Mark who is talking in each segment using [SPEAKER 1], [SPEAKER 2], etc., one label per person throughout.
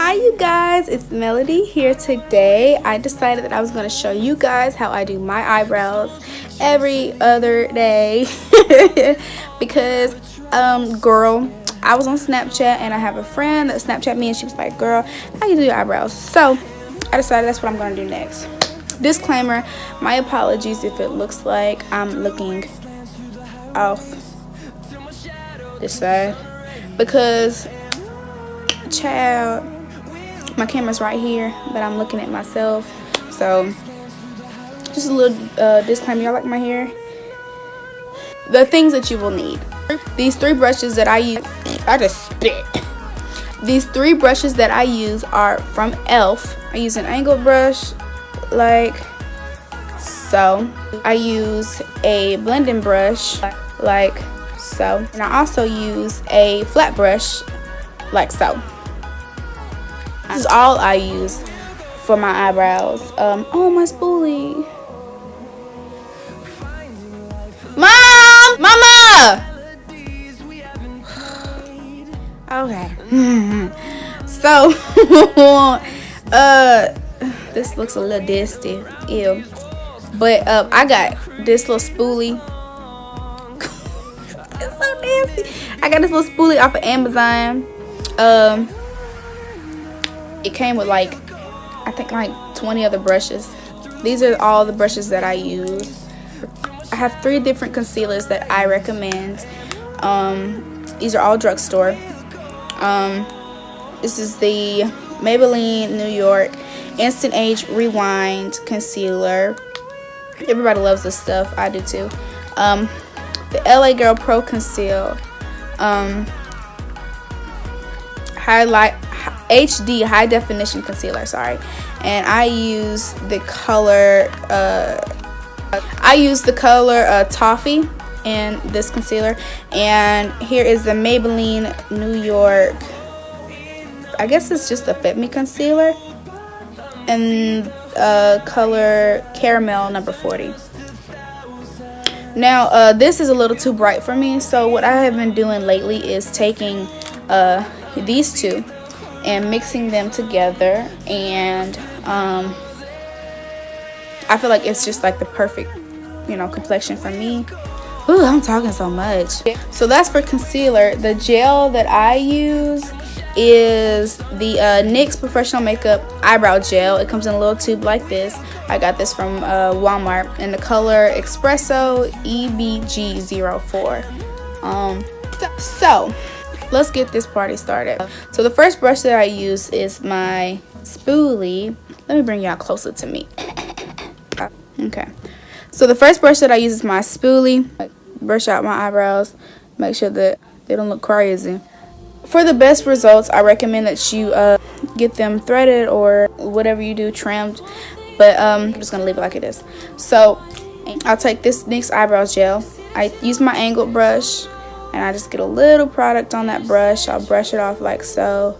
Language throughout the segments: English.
[SPEAKER 1] Hi you guys, it's Melody here today. I decided that I was going to show you guys how I do my eyebrows every other day because girl, I was on Snapchat and I have a friend that Snapchat me and she was like, girl, how you do your eyebrows? So I decided that's what I'm going to do next. Disclaimer, my apologies if it looks like I'm looking off this side because child, my camera's right here but I'm looking at myself. So just a little disclaimer, y'all like my hair. The things that you will need: these three brushes that I use. I just spit. These three brushes that I use are from ELF. I use an angled brush like so. I use a blending brush like so, and I also use a flat brush like so. This is all I use for my eyebrows. Oh, my spoolie. Mama! Okay. So, this looks a little dusty. Ew. But I got this little spoolie. It's so nasty. I got this little spoolie off of Amazon. It came with like, I think like 20 other brushes. These are all the brushes that I use. I have 3 different concealers that I recommend. These are all Drugstore. This is the Maybelline New York Instant Age Rewind Concealer. Everybody loves this stuff. I do too. The LA Girl Pro Conceal. HD High Definition Concealer, sorry. And I use the color Toffee in this concealer. And here is the Maybelline New York, I guess it's just a Fit Me concealer, and color Caramel number 40. Now this is a little too bright for me, so what I have been doing lately is taking these two and mixing them together, and I feel like it's just like the perfect, you know, complexion for me. Ooh, I'm talking so much. So that's for concealer. The gel that I use is the NYX Professional Makeup Eyebrow Gel. It comes in a little tube like this. I got this from Walmart in the color Espresso EBG04. So let's get this party started. So the first brush that I use is my spoolie. Let me bring y'all closer to me. Okay. So the first brush that I use is my spoolie. Brush out my eyebrows. Make sure that they don't look crazy. For the best results, I recommend that you get them threaded or whatever you do, trimmed. But I'm just going to leave it like it is. So I'll take this NYX Eyebrow Gel. I use my angled brush. And I just get a little product on that brush. I'll brush it off like so.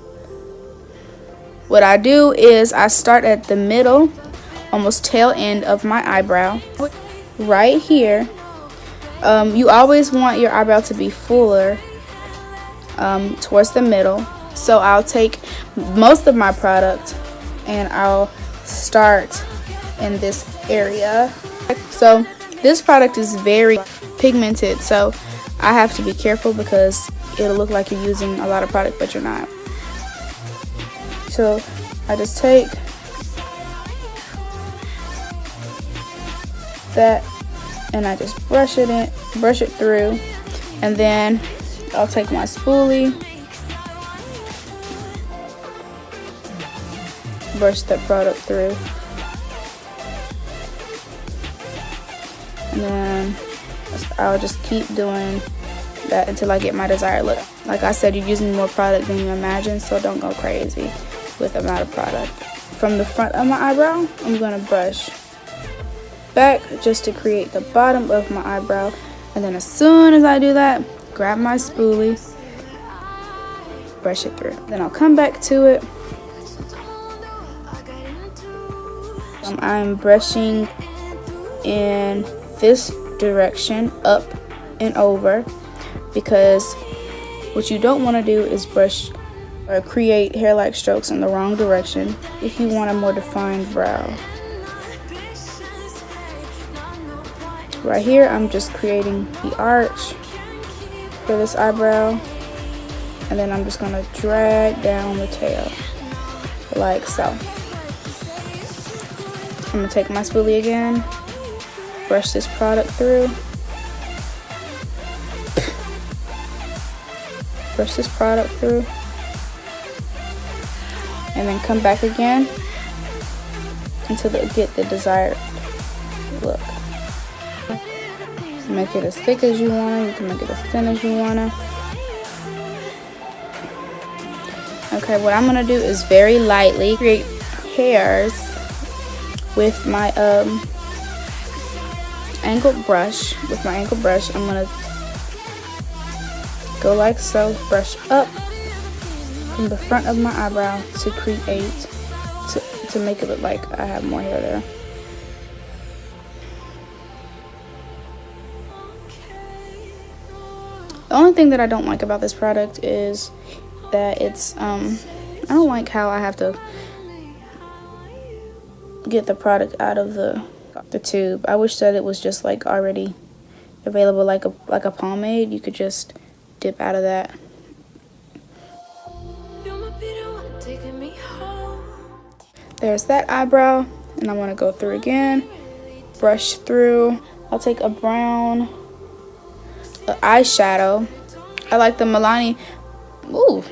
[SPEAKER 1] What I do is I start at the middle, almost tail end of my eyebrow. Right here. You always want your eyebrow to be fuller towards the middle. So I'll take most of my product and I'll start in this area. So this product is very pigmented, so I have to be careful because it'll look like you're using a lot of product, but you're not. So I just take that and I just brush it through, and then I'll take my spoolie, brush that product through, and then I'll just keep doing that until I get my desired look. Like I said, you're using more product than you imagine, so don't go crazy with the amount of product. From the front of my eyebrow, I'm going to brush back just to create the bottom of my eyebrow, and then as soon as I do that, grab my spoolie, brush it through. Then I'll come back to it. I'm brushing in this direction, up and over, because what you don't want to do is brush or create hair-like strokes in the wrong direction if you want a more defined brow. Right here, I'm just creating the arch for this eyebrow, and then I'm just gonna drag down the tail like so. I'm gonna take my spoolie again, brush this product through, brush this product through, and then come back again until it get the desired look. Make it as thick as you want. You can make it as thin as you want. Okay, what I'm gonna do is very lightly create hairs with my angled brush. With my angled brush, I'm gonna go like so, brush up from the front of my eyebrow to create, to make it look like I have more hair there. The only thing that I don't like about this product is that it's, I don't like how I have to get the product out of the tube. I wish that it was just like already available like a pomade. You could just dip out of that. There's that eyebrow, and I'm gonna go through again, brush through. I'll take a brown eyeshadow. I like the Milani. Ooh,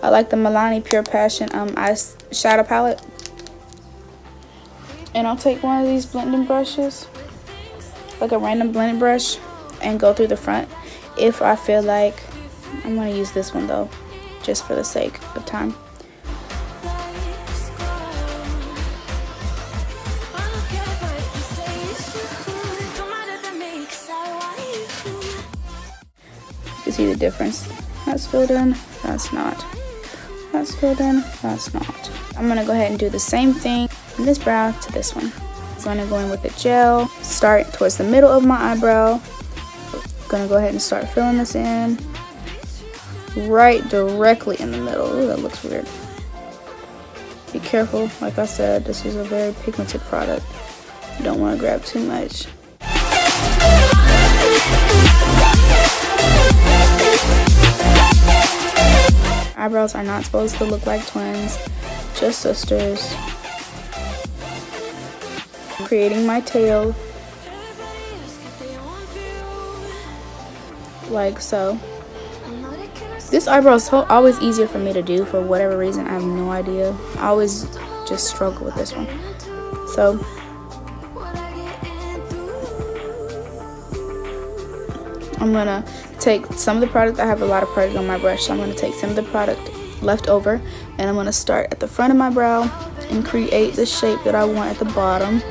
[SPEAKER 1] I like the Milani Pure Passion eyeshadow palette. And I'll take one of these blending brushes, like a random blending brush, and go through the front. If I feel like, I'm gonna use this one though, just for the sake of time. You see the difference? That's filled in, that's not. That's filled in, that's not. I'm gonna go ahead and do the same thing from this brow to this one. So I'm gonna go in with the gel, start towards the middle of my eyebrow. Gonna go ahead and start filling this in right directly in the middle. Ooh, that looks weird. Be careful, like I said, this is a very pigmented product. You don't want to grab too much. Eyebrows are not supposed to look like twins, just sisters. Creating my tail like so. This eyebrow is always easier for me to do for whatever reason. I have no idea. I always just struggle with this one. So I'm gonna take some of the product. I have a lot of product on my brush, so I'm gonna take some of the product left over, and I'm gonna start at the front of my brow and create the shape that I want at the bottom.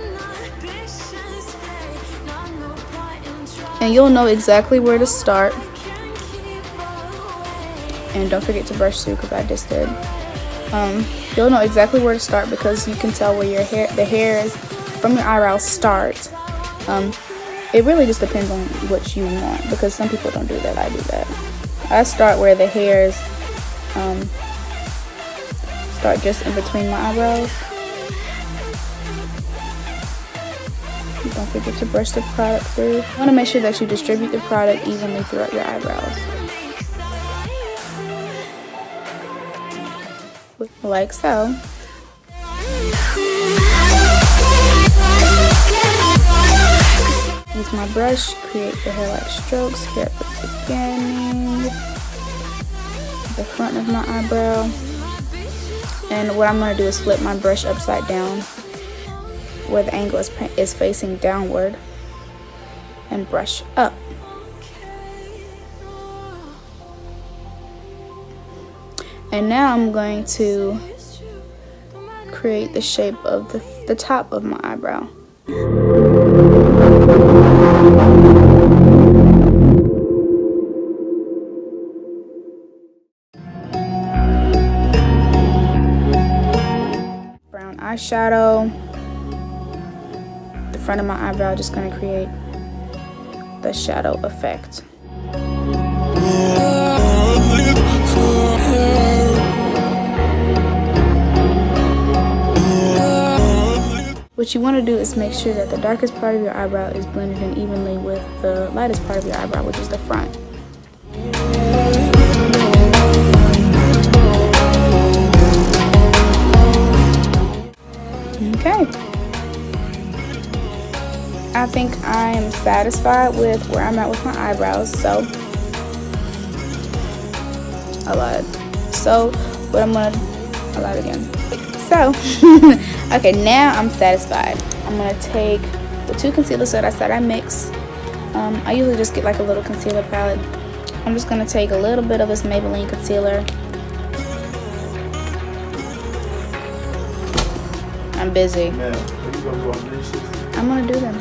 [SPEAKER 1] And you'll know exactly where to start. And don't forget to brush through, because I just did. You'll know exactly where to start because you can tell where your the hairs from your eyebrows start. It really just depends on what you want, because some people don't do that. I do that. I start where the hairs start, just in between my eyebrows. Don't forget to brush the product through. You want to make sure that you distribute the product evenly throughout your eyebrows. Like so. Use my brush, create the hair-like strokes here at the beginning, the front of my eyebrow. And what I'm going to do is flip my brush upside down where the angle is facing downward and brush up. And now I'm going to create the shape of the top of my eyebrow. Brown eyeshadow. The front of my eyebrow, just going to create the shadow effect. what you want to do is make sure that the darkest part of your eyebrow is blended in evenly with the lightest part of your eyebrow, which is the front. Okay. I think I am satisfied with where I'm at with my eyebrows, so I lied. So what I'm gonna, I lied again. So okay, now I'm satisfied. I'm gonna take the 2 concealers that I said I mix. I usually just get like a little concealer palette. I'm just gonna take a little bit of this Maybelline concealer. I'm busy. I'm gonna do them.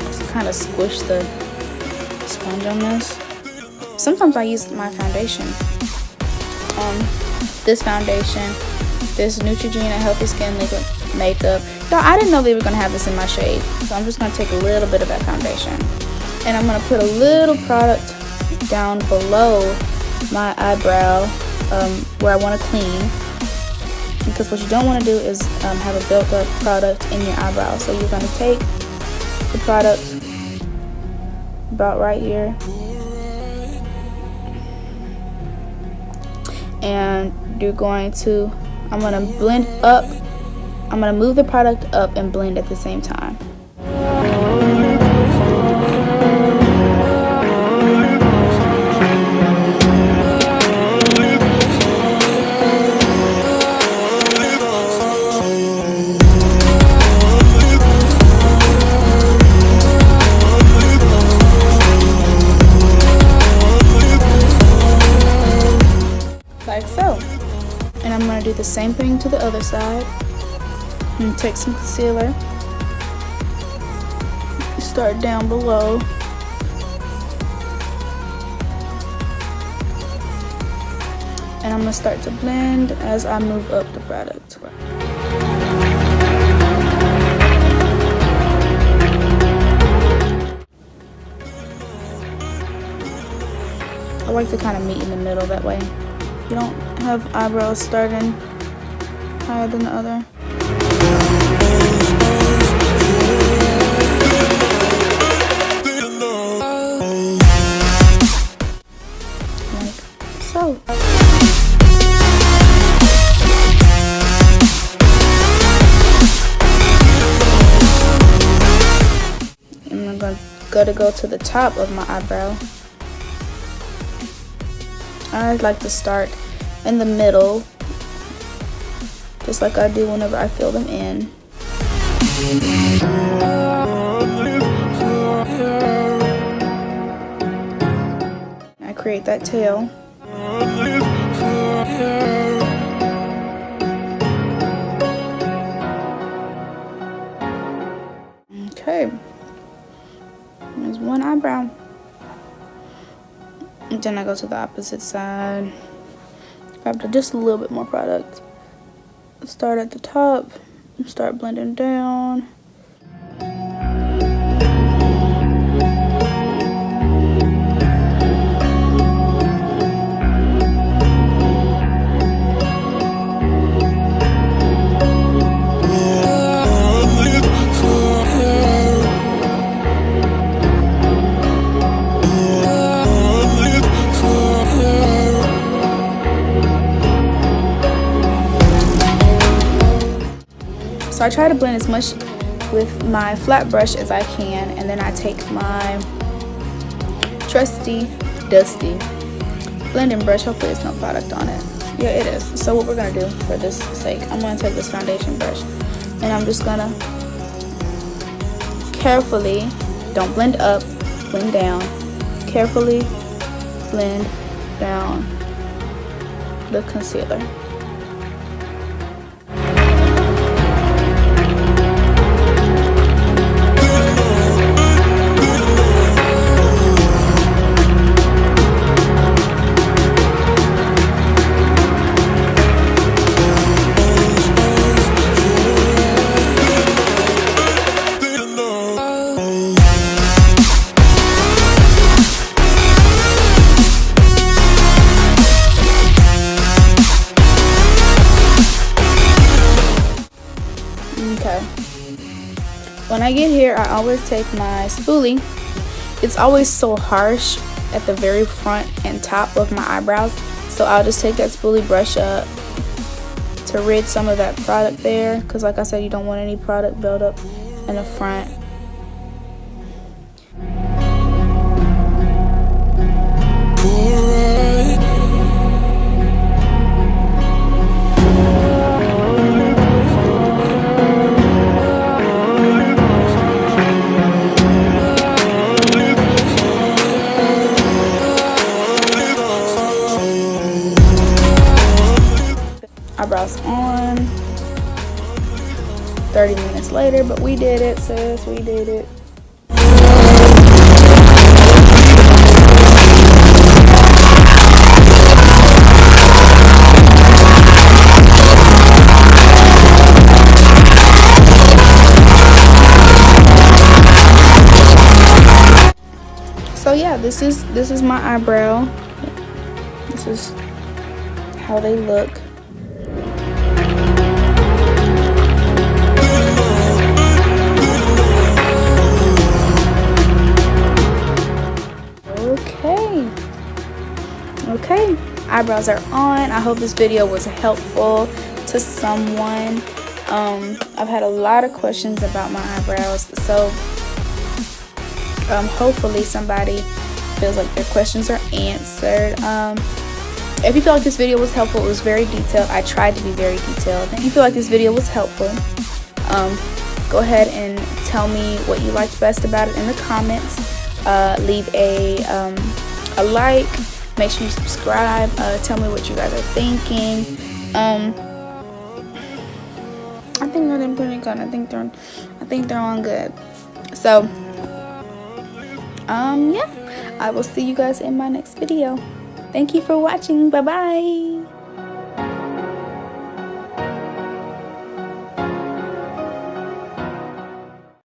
[SPEAKER 1] Just kind of squish the sponge on this. Sometimes I use my foundation. This foundation, this Neutrogena Healthy Skin Liquid Makeup. Y'all, I didn't know they were gonna have this in my shade, so I'm just gonna take a little bit of that foundation, and I'm gonna put a little product down below my eyebrow, where I want to clean, because what you don't want to do is have a built-up product in your eyebrow. So you're gonna take the product about right here, and you're going to, I'm gonna blend up, I'm gonna move the product up and blend at the same time. Like so. And I'm going to do the same thing to the other side. And take some concealer. Start down below. And I'm going to start to blend as I move up the product. I like to kind of meet in the middle, that way you don't have eyebrows starting higher than the other. Like so. And I'm going to go to the top of my eyebrow. I like to start in the middle, just like I do whenever I fill them in. I create that tail. Okay, there's one eyebrow. And then I go to the opposite side, grab just a little bit more product, start at the top, start blending down. So I try to blend as much with my flat brush as I can, and then I take my trusty, dusty blending brush. Hopefully it's no product on it. Yeah, it is. So what we're gonna do for this sake, I'm gonna take this foundation brush, and I'm just gonna carefully, don't blend up, blend down, carefully blend down the concealer. when I get here, I always take my spoolie. It's always so harsh at the very front and top of my eyebrows, so I'll just take that spoolie, brush up to rid some of that product there, because like I said, you don't want any product buildup in the front. Eyebrows on. 30 minutes later, but we did it, sis. We did it. So yeah, this is my eyebrow. This is how they look. Okay, eyebrows are on. I hope this video was helpful to someone. I've had a lot of questions about my eyebrows, so hopefully somebody feels like their questions are answered. If you feel like this video was helpful, it was very detailed. I tried to be very detailed. If you feel like this video was helpful, go ahead and tell me what you liked best about it in the comments. Leave a like. Make sure you subscribe. Tell me what you guys are thinking. I think they're doing pretty good. I think they're on good. So yeah, I will see you guys in my next video. Thank you for watching. Bye bye.